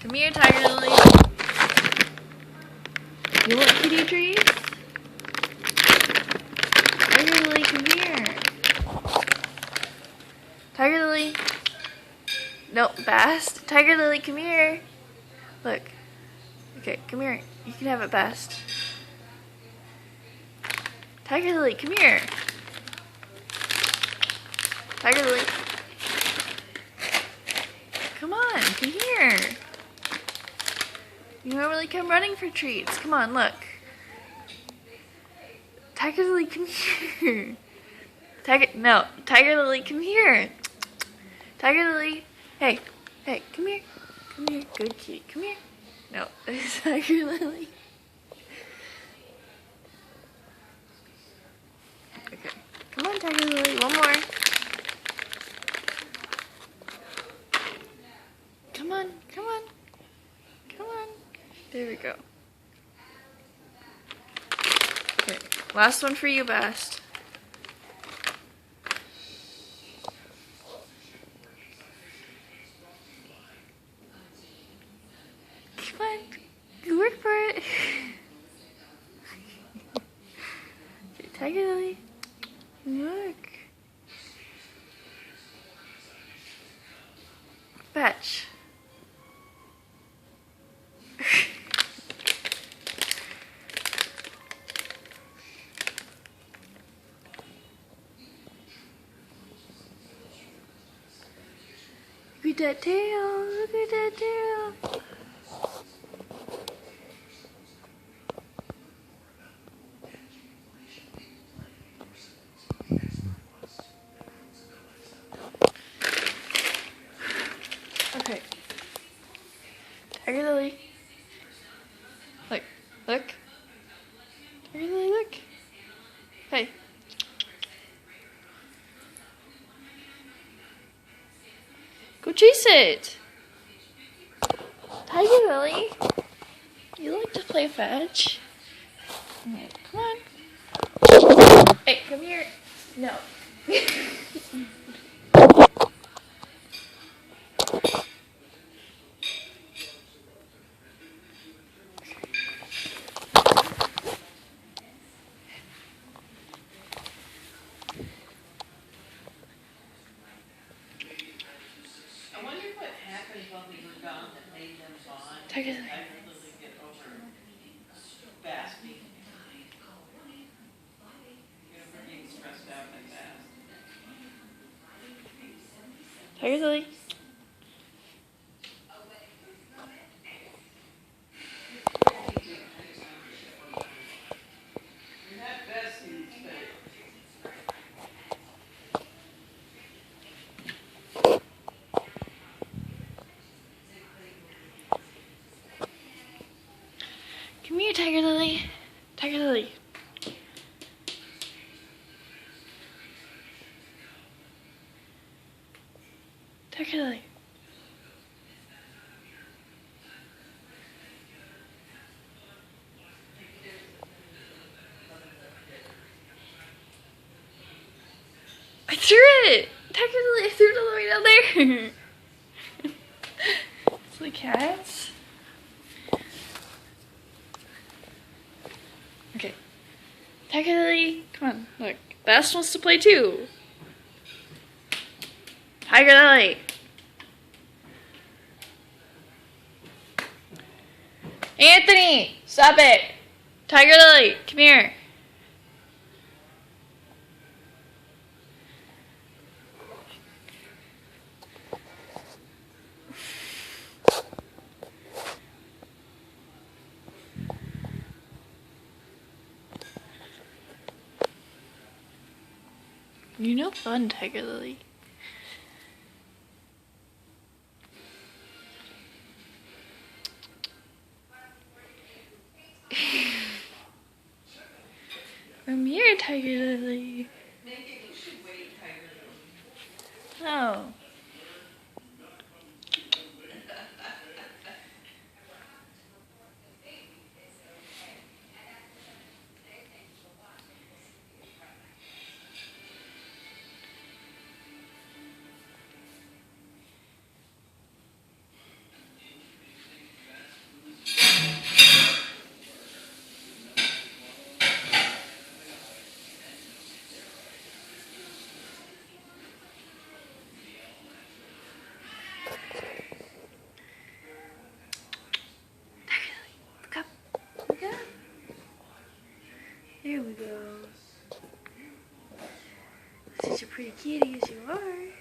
Come here, Tiger Lily. You want kitty treats? Tiger Lily, come here. Tiger Lily. No, Bast. Tiger Lily, come here. Look. Okay, come here. You can have it, Bast. Tiger Lily, come here. Tiger Lily. Come on, come here. You normally come running for treats. Come on, look. Tiger Lily, come here. Tiger Lily, come here. Tiger Lily. Hey, come here. Come here, good kitty. Come here. No, it's Tiger Lily. Okay, come on, Tiger Lily. One more. Come on, come on. Come on. There we go. Okay, last one for you, Bast. Come on, good work for it. Okay, Tiger Lily. Look. Fetch. Look at that tail. Look at that tail. Okay. Tiger Lily. Look. Look. Tiger Lily, look. Hey. Go chase it. Tiger Lily. You like to play fetch? Come on. Hey, come here. No. I wonder what happened while we were gone that made them bond. Tiger Lily. I really get over Bast being, for being stressed out like that. Tiger Lily. You're not Bast in his face. Come here, Tiger Lily. Tiger Lily. Tiger Lily. I threw it! Tiger Lily, I threw it all the way down there. Silly cats. Okay. Tiger Lily, come on, look. Bast wants to play too. Tiger Lily. Anthony, stop it. Tiger Lily, come here. You're no fun, Tiger Lily. Come here, Tiger Lily. Maybe you should wait, Tiger Lily. Oh. such a pretty kitty as you are.